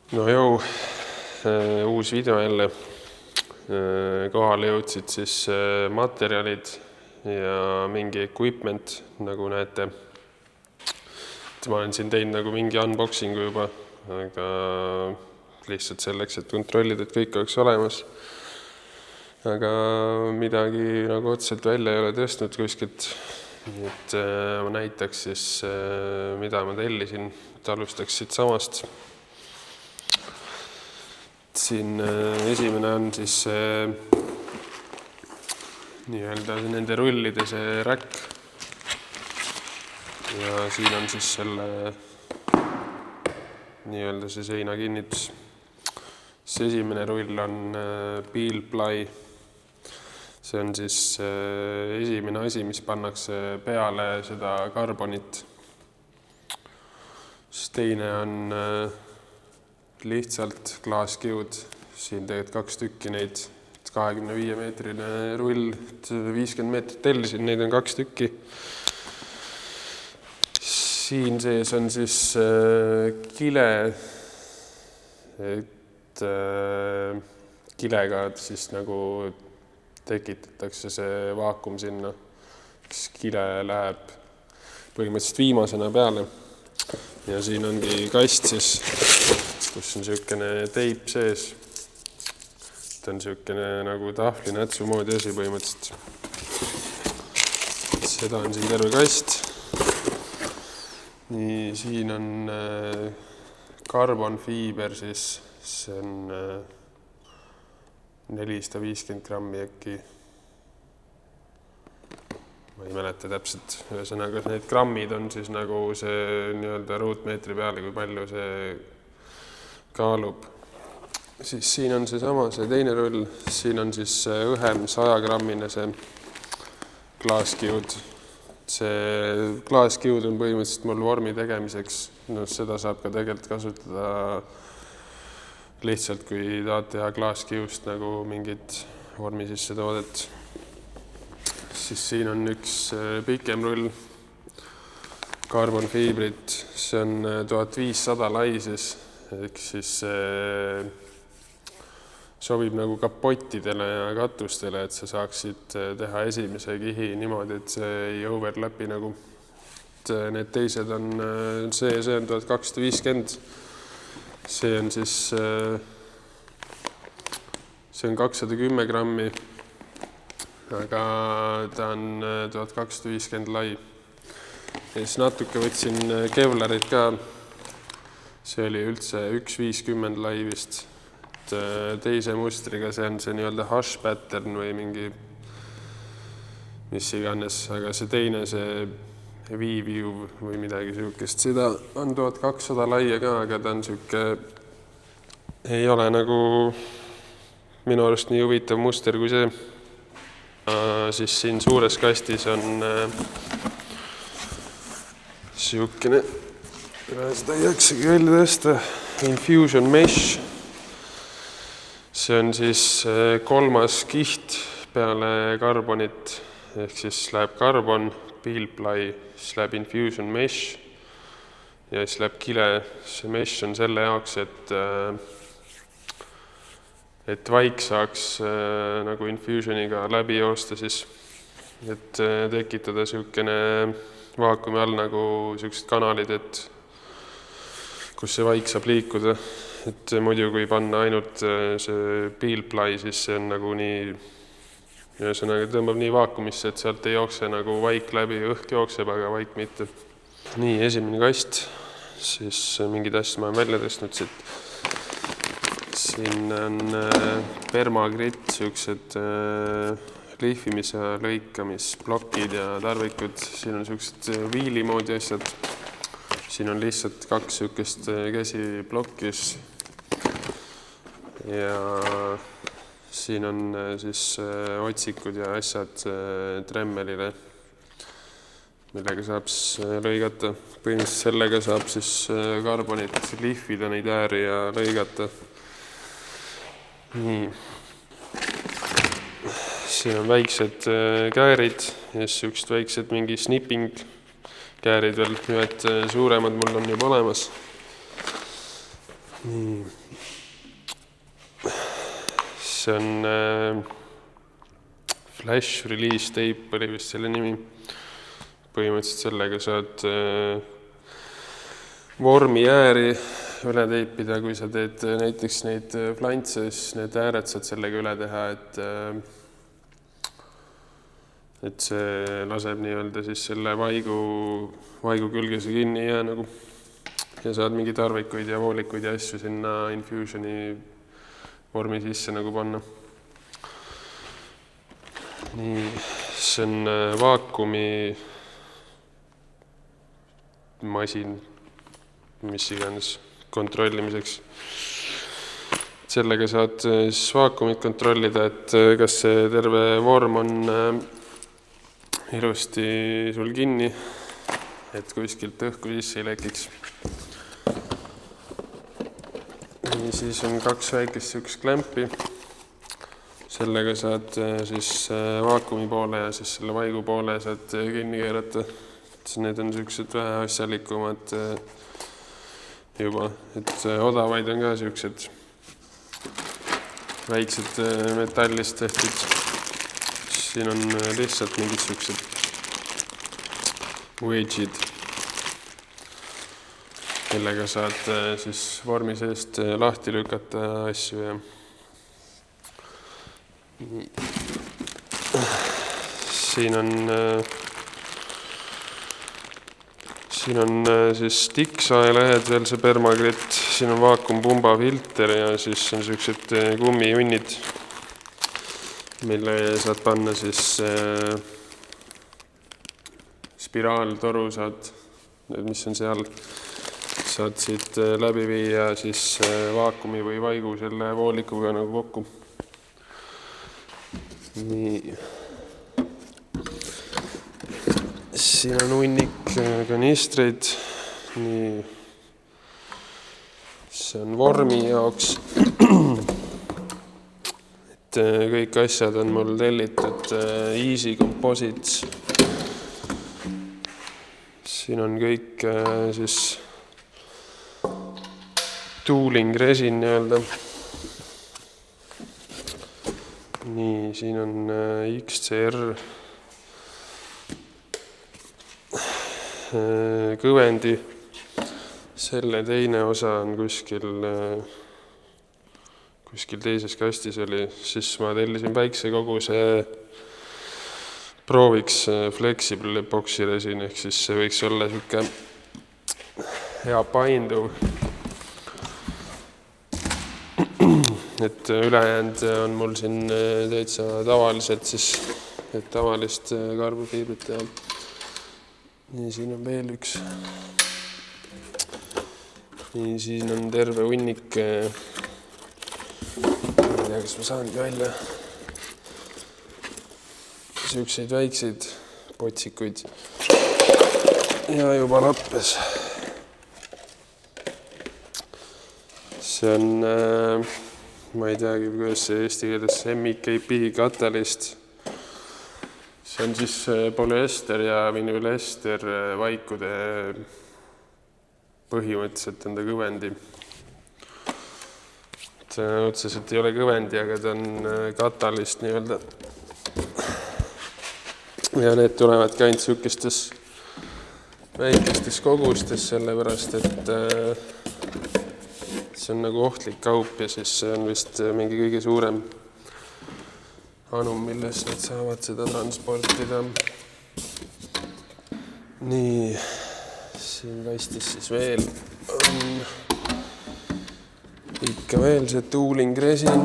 No jõu, uus video jälle. Kohale jõudsid siis materjalid ja mingi equipment, nagu näete. Ma olen siin teinud nagu mingi unboxingu juba, aga lihtsalt selleks, et kontrollida, et kõik oleks olemas. Aga midagi nagu otseselt välja ei ole tõstnud kuskilt. Nii et ma näitaks siis, mida ma tellisin, et alustaks siit samast. Siin esimene on siis nii-öelda nende rullide see räkk. Ja siin on siis selle nii-öelda see seina kinnitus. See esimene rull on Beelply. See on siis esimene asi, mis pannakse peale seda karbonit. Siis teine on lihtsalt klaaskiud. Siin tegelikult 2 tükki neid, 25-meetrine rull, 50 meetrit tellisin, neid on 2 tükki. Siin sees on siis kile, et kilega siis nagu tekitatakse see vaakum sinna, kes kile läheb põhimõtteliselt viimasena peale. Ja siin ongi kast siis, kus on niisugune teip sees. Ta on niisugune nagu tahvlinätsu moodi asi põhimõtteliselt. Seda on siin terve kast. Nii, siin on karbonfiiber siis, see on 450 grammi äkki. Ma ei mäleta täpselt. Ühesõnaga, need grammid on siis nagu see nii-öelda ruutmeetri peale, kui palju see kaalub. Siis siin on see teine rull. Siin on siis õhem 100-grammine see klaaskiud. See klaaskiud on põhimõtteliselt mul vormi tegemiseks. No, seda saab ka tegelikult kasutada lihtsalt, kui tahad teha klaaskiust nagu mingit vormi sisse toodet. Siis siin on üks pikem rull karbonfiibrit. See on 1500 lai siis, siis sobib nagu kapottidele ja katustele, et sa saaksid teha esimese kihi niimoodi, et see ei overlapi nagu. Need teised on see on 1250. See on siis see on 210 grammi. Aga ta on 1250 lai. Ja siis natuke võtsin Kevlarit ka. See oli üldse 150 lai vist. Teise mustriga see on see nii-öelda hash pattern või mingi mis iganes. Aga see teine, see V-view või midagi siukest. Seda on 1200 laia ka, aga ta on siuke ei ole nagu minu arust nii huvitav muster kui see. Siis siin suures kastis on siukene, seda ei jaksagi välja tõsta, Infusion Mesh. See on siis 3. kiht peale karbonit, ehk siis läheb karbon, Beelply, siis läheb Infusion Mesh ja siis läheb kile. See mesh on selle jaoks, et vaik saaks nagu infusioniga läbi joosta siis, et tekitada siukene vaakumi all nagu siuksed kanalid, et kus see vaik saab liikuda. Et muidu kui panna ainult see Beelply, siis see on nagu nii, ühesõnaga tõmbab nii vaakumisse, et sealt ei jookse nagu vaik läbi, õhk jookseb, aga vaik mitte. Nii, esimene kast, siis mingid asjad ma olen välja tõstnud siit. Siin on Permagrit, siuksed lihvimis- ja lõikamisplokid ja tarvikud. Siin on siuksed viili moodi asjad. Siin on lihtsalt 2 siukest käsiplokkis. Ja siin on siis otsikud ja asjad tremmelile, millega saab lõigata. Põhimõtteliselt sellega saab siis karbonit lihvida neid ääri ja lõigata. Nii. Siin on väiksed käärid ja siuksed väiksed mingi snipping käärid veel, ühed suuremad mul on juba olemas. nii. See on flash release tape oli vist selle nimi. Põhimõtteliselt sellega saad vormi ääri üle teipida, kui sa teed näiteks neid flantse, siis need ääred saad sellega üle teha, et see laseb nii-öelda siis selle vaigu külgese kinni ja nagu ja saad mingi tarvikuid ja voolikuid ja asju sinna infusioni vormi sisse nagu panna. Nii, see on vaakumi masin, mis iganes kontrollimiseks. Sellega saad siis vaakumit kontrollida, et kas see terve vorm on ilusti sul kinni, et kuskilt õhku sisse ei lekiks. Nii, siis on 2 väikest sükest klämpi. Sellega saad siis vaakumi poole ja siis selle vaigu poole saad kinni keerata. Need on sellised vähe asjalikumad juba, et odavaid on ka sellised väiksed metallist tehtud. Siin on lihtsalt mingid sellised wedge'id, millega saad siis vormi seest lahti lükata asju ja siin on siis tikksaelehed veel see permagrit, siin on vaakumpumba filter ja siis on sellised kummijunnid, mille saad panna siis spiraaltoru saad, mis on seal, saad siit läbi viia siis vaakumi või vaigu selle voolikuga nagu kokku. Nii. Siin on hunnik kanistreid. Nii. See on vormi jaoks. Et kõik asjad on mul tellitud Easy Composites. Siin on kõik siis tooling resin nii-öelda. Nii, siin on XCR kõvendi. Selle teine osa on kuskil teises kastis oli, siis ma tellisin väikse koguse prooviks flexible epoxy resin, ehk siis see võiks olla siuke hea painduv. Et ülejäänud on mul siin täitsa tavaliselt siis, et tavalist karbofiibrit teha. Nii, siin on veel üks. Nii, siin on terve hunnik. Ma ei tea, kas ma saangi välja. Siukseid väikseid potsikuid. Ja juba lappes. See on... ma ei teagi, kuidas see eesti keeles MIKP katalist. See on siis polyester ja vinülester vaikude põhimõtteliselt enda kõvendi. See otseselt ei ole kõvendi, aga ta on katalist nii-öelda. Ja need tulevadki ainult siukestes väikestes kogustes, sellepärast, et see on nagu ohtlik kaup ja siis see on vist mingi kõige suurem anum, milles nad saavad seda transportida. Nii, siin kastis siis veel on ikka veel see tooling resin.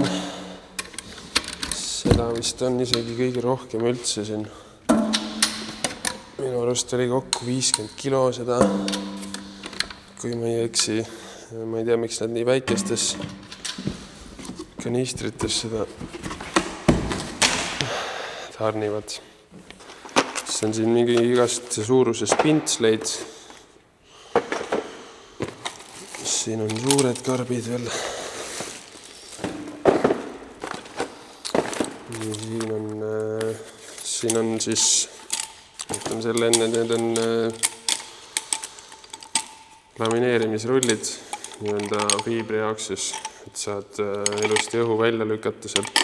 Seda vist on isegi kõige rohkem üldse siin. Minu arust oli kokku 50 kilo seda, kui ma ei eksi. Ma ei tea, miks nad nii väikestes kanistrites seda tarnivad. See on siin mingi igast suuruses pintsleid. Siin on suured karbid veel. Siin on siis, ütlen selle enne, need on lamineerimisrullid. nii-öelda fiibri jaoks siis, et saad ilusti õhu välja lükata sealt.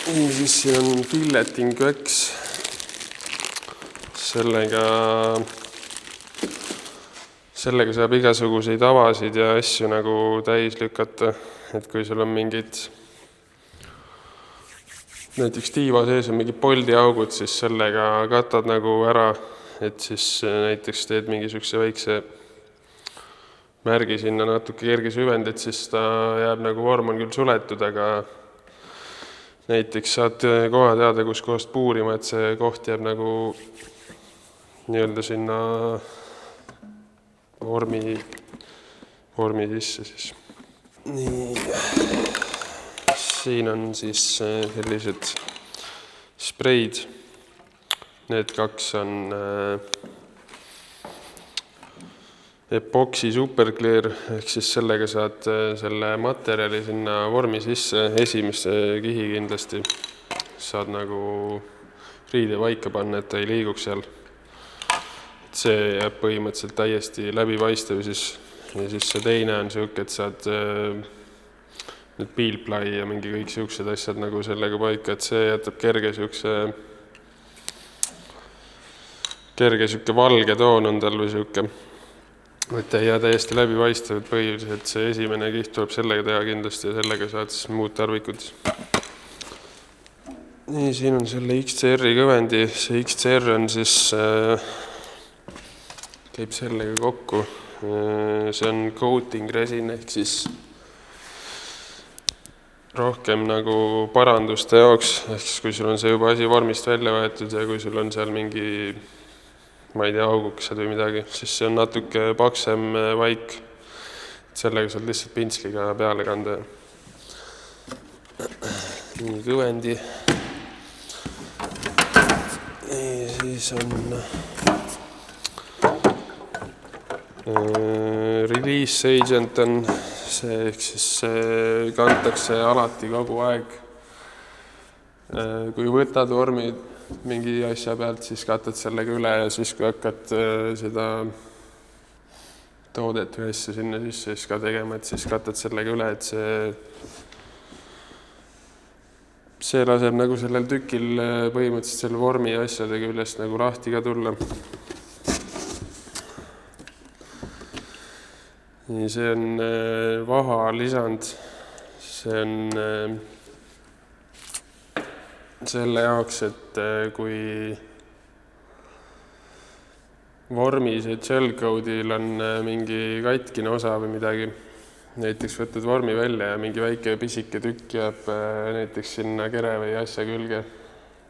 Ja siis siin on filleting wax. Sellega saab igasuguseid avasid ja asju nagu täis lükata, et kui sul on mingid näiteks tiiva sees on mingid poldiaugud, siis sellega katad nagu ära, et siis näiteks teed mingisuguse väikse märgi sinna natuke kerge süvend, et siis ta jääb nagu vorm on küll suletud, aga näiteks saad koha teada, kus kohast puurima, et see koht jääb nagu nii-öelda sinna vormi sisse siis. Nii, siin on siis sellised spreid. Need 2 on Epoxy Superclear, ehk siis sellega saad selle materjali sinna vormi sisse, esimese kihi kindlasti saad nagu riide paika panna, et ta ei liiguks seal. See jääb põhimõtteliselt täiesti läbipaistev siis. Ja siis see teine on siuke, et saad nüüd piilplai ja mingi kõik siuksed asjad nagu sellega paika, et see jätab kerge siuke valge toon on tal või siuke. Et ei jää täiesti läbipaistev, et põhiliselt see esimene kiht tuleb sellega teha kindlasti ja sellega saad siis muud tarvikud. Nii, siin on selle XCR-i kõvendi. See XCR on siis käib sellega kokku. See on coating resin, ehk siis rohkem nagu paranduste jaoks, ehk siis kui sul on see juba asi vormist välja võetud ja kui sul on seal mingi, ma ei tea, augukesed või midagi, siis see on natuke paksem vaik. Sellega saad lihtsalt pintsliga peale kanda. Nii, kõvendi. Nii, siis on release agent on see, ehk siis kantakse alati kogu aeg. Kui võtad vormi mingi asja pealt, siis katad sellega üle ja siis kui hakkad seda toodet või asja sinna sisse siis ka tegema, et siis katad sellega üle, et see laseb nagu sellel tükil põhimõtteliselt selle vormi asjade küljest nagu lahti ka tulla. Nii, see on vaha lisand, see on selle jaoks, et kui vormis ja gel-code'il on mingi katkine osa või midagi, näiteks võtad vormi välja ja mingi väike pisike tükk jääb näiteks sinna kere või asja külge,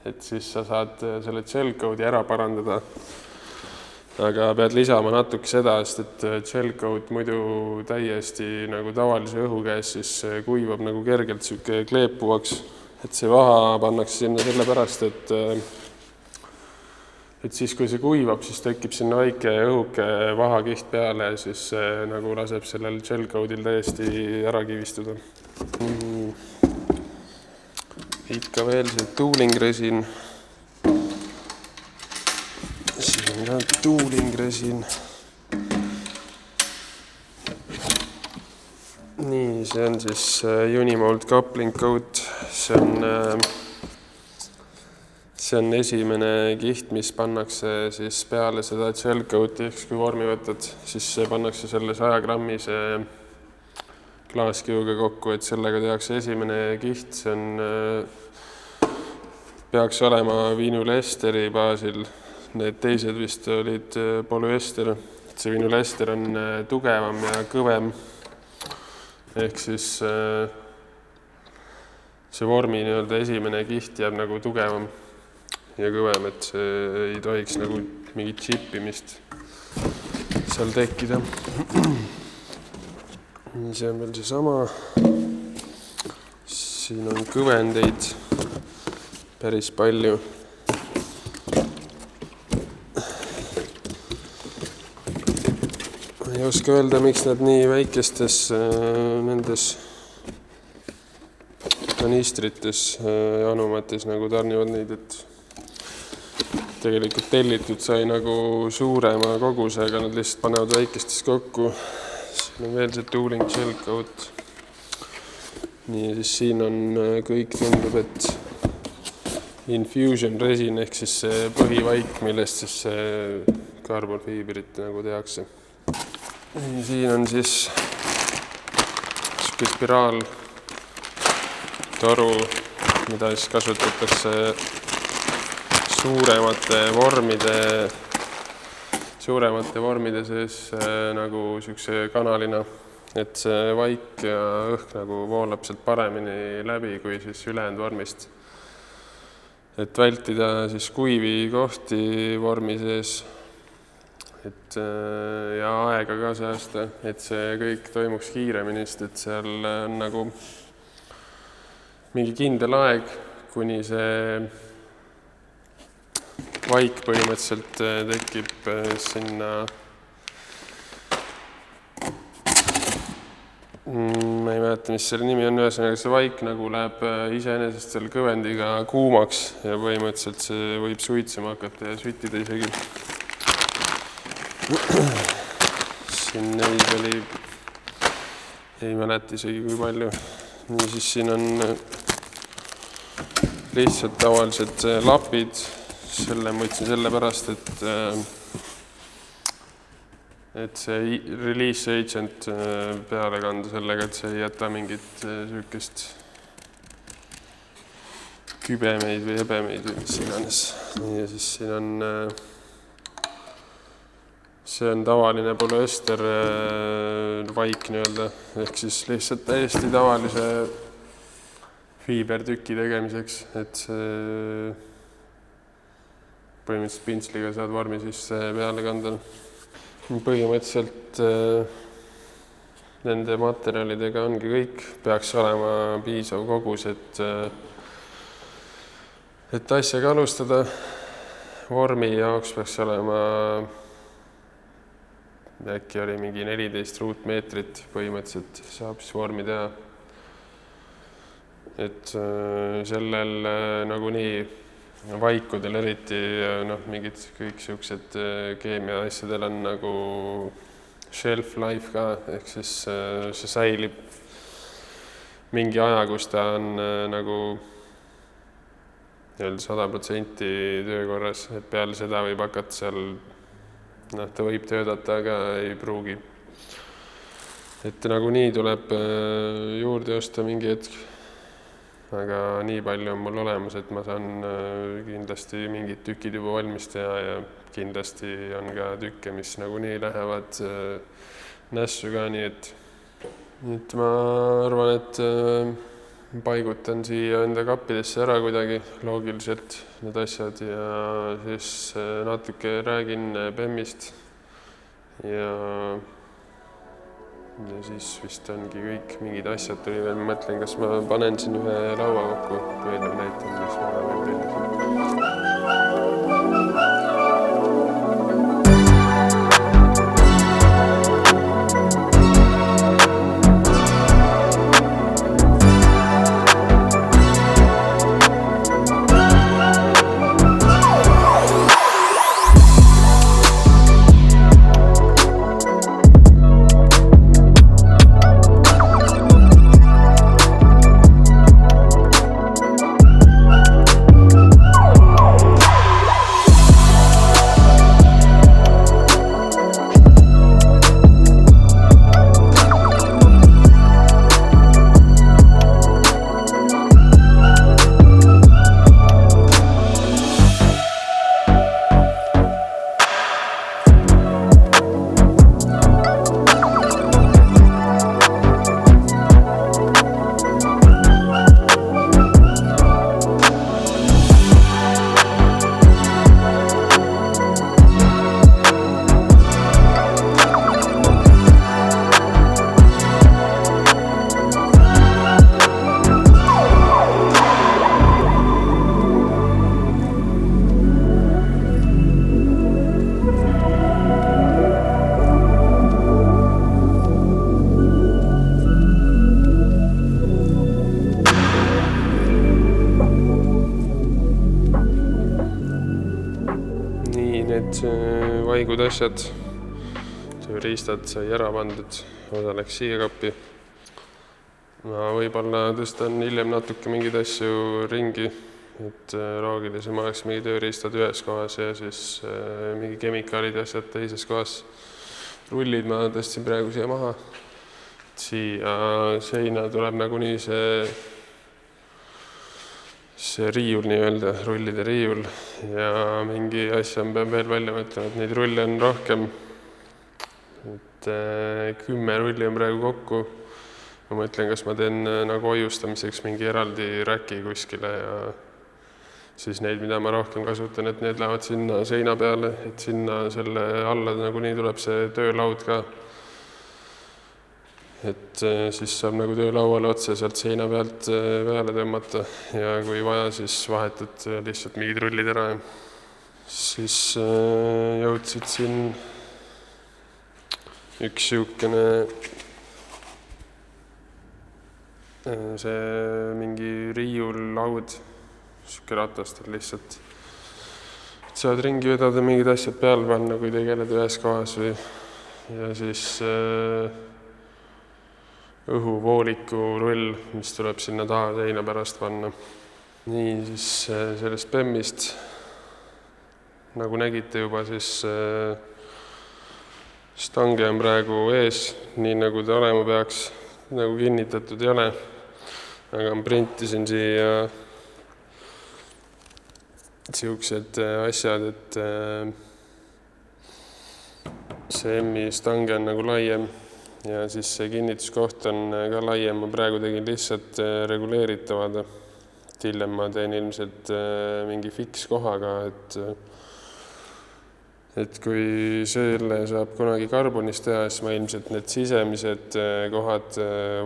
et siis sa saad selle gel-code'i ära parandada. Aga pead lisama natuke seda, sest et gel-coat muidu täiesti nagu tavalise õhu käes siis kuivab nagu kergelt siuke kleepuvaks, et see vaha pannakse sinna sellepärast, et siis kui see kuivab, siis tekib sinna väike õhuke vahakiht peale ja siis nagu laseb sellel gel-coatil täiesti ära kivistuda. Ikka veel see tooling resin. Siin on tooling resin. Nii, see on siis Unimold coupling coat. See on esimene kiht, mis pannakse siis peale seda gel-coat'i, ehk kui vormi võtad, siis see pannakse selle 100 grammise klaaskiuga kokku, et sellega tehakse esimene kiht. See on, peaks olema vinülesteri baasil. Need teised vist olid polüester. See vinülester on tugevam ja kõvem. Ehk siis see vormi nii-öelda esimene kiht jääb nagu tugevam ja kõvem, et see ei tohiks nagu mingit chippimist seal tekkida. See on veel see sama. Siin on kõvendeid päris palju. Ei oska öelda, miks nad nii väikestes nendes kanistrites, anumates nagu tarnivad neid, et tegelikult tellitud sai nagu suurema koguse, aga nad lihtsalt panevad väikestes kokku. Siin on veel see tooling gel coat. Nii, siis siin on kõik tundub, et infusion resin ehk siis see põhivaik, millest siis see karbonfiibrit nagu tehakse. Siin on siis spiraal toru, mida siis kasutatakse suuremate vormide sees nagu siukse kanalina, et see vaik ja õhk nagu voolab sealt paremini läbi kui siis ülejäänud vormist. Et vältida siis kuivi kohti vormi sees, et ja aega ka säästa, et see kõik toimuks kiiremini, sest et seal on nagu mingi kindel aeg, kuni see vaik põhimõtteliselt tekib sinna, ma ei mäleta, mis selle nimi on, ühesõnaga see vaik nagu läheb iseenesest seal kõvendiga kuumaks ja põhimõtteliselt see võib suitsema hakata ja süttida isegi. Siin neid oli, ei mäleta isegi kui palju. Nii siis siin on lihtsalt tavalised lapid, selle ma võtsin sellepärast, et see release agent peale kanda sellega, et see ei jäta mingit süükest kübemeid või ebemeid või mis iganes. Ja siis siin on, see on tavaline polüester vaik nii-öelda, ehk siis lihtsalt täiesti tavalise fiibertüki tegemiseks, et see põhimõtteliselt pintsliga saad vormi sisse peale kanda. Põhimõtteliselt nende materjalidega ongi kõik, peaks olema piisav kogus, et asjaga alustada. Vormi jaoks peaks olema, äkki oli mingi 14 ruutmeetrit, põhimõtteliselt saab siis vormi teha. Et sellel nagunii vaikudel eriti mingid kõik siuksed keemia asjadel on nagu shelf life ka, ehk siis see säilib mingi aja, kus ta on nagu 100% töökorras, et peale seda võib hakata seal, ta võib töötada, aga ei pruugi. Et nagunii tuleb juurde osta mingi hetk. Aga nii palju on mul olemas, et ma saan kindlasti mingid tükid juba valmis teha ja kindlasti on ka tükke, mis nagunii lähevad nässu ka, nii et ma arvan, et paigutan siia enda kappidesse ära kuidagi loogiliselt need asjad ja siis natuke räägin BEM-ist ja siis vist ongi kõik, mingid asjad tuli veel, ma mõtlen, kas ma panen siin ühe laua kokku või näitan, mis ma veel tellisin. maigud asjad, tööriistad sai ära pandud, osa läks siia kappi. Ma võib-olla tõstan hiljem natuke mingeid asju ringi, et loogilisem oleks mingi tööriistad ühes kohas ja siis mingi kemikaalid ja asjad teises kohas. Rullid ma tõstsin praegu siia maha. Siia seina tuleb nagunii see riiul nii-öelda, rullide riiul ja mingi asja peab veel välja mõtlema, et neid rulle on rohkem. Et 10 rulli on praegu kokku. Ma mõtlen, kas ma teen nagu hoiustamiseks mingi eraldi räki kuskile ja siis neid, mida ma rohkem kasutan, et need lähevad sinna seina peale, et sinna selle alla nagunii tuleb see töölaud ka. Et siis saab nagu töölauale otse sealt seina pealt peale tõmmata ja kui vaja, siis vahetad lihtsalt mingid rullid ära. Siis jõudsid siin üks siukene see mingi riiullaud, siuke ratast, lihtsalt saad ringi vedada, mingid asjad peale panna, kui tegeled ühes kohas või ja siis õhuvooliku rull, mis tuleb sinna taha seina pärast panna. Nii, siis sellest BEM-ist, nagu nägite juba, siis stange on praegu ees, nii nagu ta olema peaks, nagu kinnitatud ei ole. Aga ma printisin siia siuksed asjad, et see M-i stange on nagu laiem ja siis see kinnituskoht on ka laiem. Ma praegu tegin lihtsalt reguleeritavad. Hiljem ma teen ilmselt mingi fiks kohaga, et kui selle saab kunagi karbonist teha, siis ma ilmselt need sisemised kohad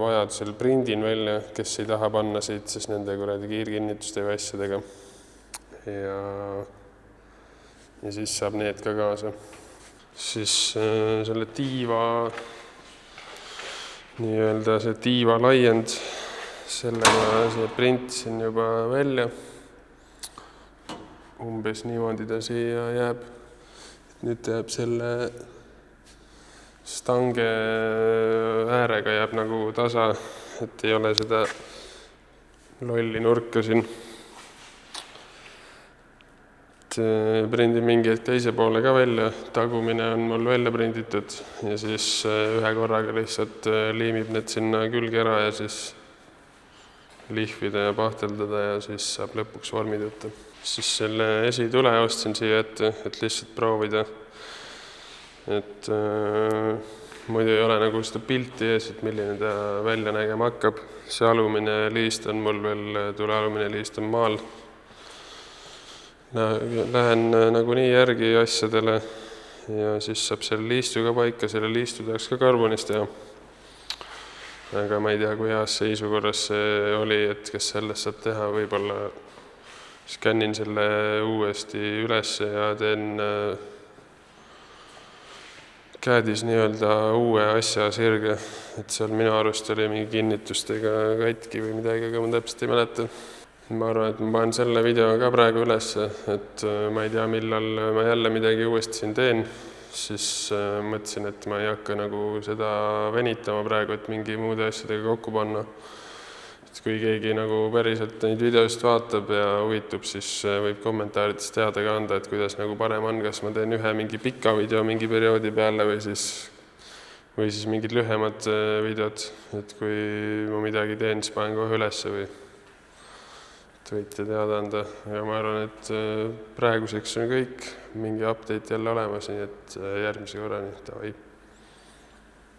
vajadusel prindin välja, kes ei taha panna siit, siis nende kuradi kiirkinnituste või asjadega. Ja siis saab need ka kaasa. Siis selle tiiva, nii-öelda see tiiva laiend, selle ma siia printisin juba välja. Umbes niimoodi ta siia jääb. Nüüd jääb selle stange äärega jääb nagu tasa, et ei ole seda lolli nurka siin. Prindin mingi teise poole ka välja, tagumine on mul välja prinditud ja siis ühe korraga lihtsalt liimib need sinna külge ära ja siis lihvida ja pahteldada ja siis saab lõpuks vormid võtta. Siis selle esitule ostsin siia ette, et lihtsalt proovida, et muidu ei ole nagu seda pilti ees, et milline ta välja nägema hakkab. See alumine liist on mul veel, tulealumine liist on maal. Lähen nagunii järgi asjadele ja siis saab selle liistu ka paika, selle liistu tahaks ka karbonist teha. Aga ma ei tea, kui heas seisukorras see oli, et kes sellest saab teha, võib-olla skännin selle uuesti üles ja teen käädis nii-öelda uue asja sirge, et seal minu arust oli mingi kinnitustega katki või midagi, aga ma täpselt ei mäleta. Ma arvan, et ma panen selle video ka praegu üles, et ma ei tea, millal ma jälle midagi uuesti siin teen, siis mõtlesin, et ma ei hakka nagu seda venitama praegu, et mingi muude asjadega kokku panna. Et kui keegi nagu päriselt neid videost vaatab ja huvitub, siis võib kommentaarides teada ka anda, et kuidas nagu parem on, kas ma teen ühe mingi pika video mingi perioodi peale või siis mingid lühemad videod, et kui ma midagi teen, siis panen kohe ülesse või võite teada anda. Ja ma arvan, et praeguseks on kõik, mingi update jälle olemas, nii et järgmise korrani. Davai.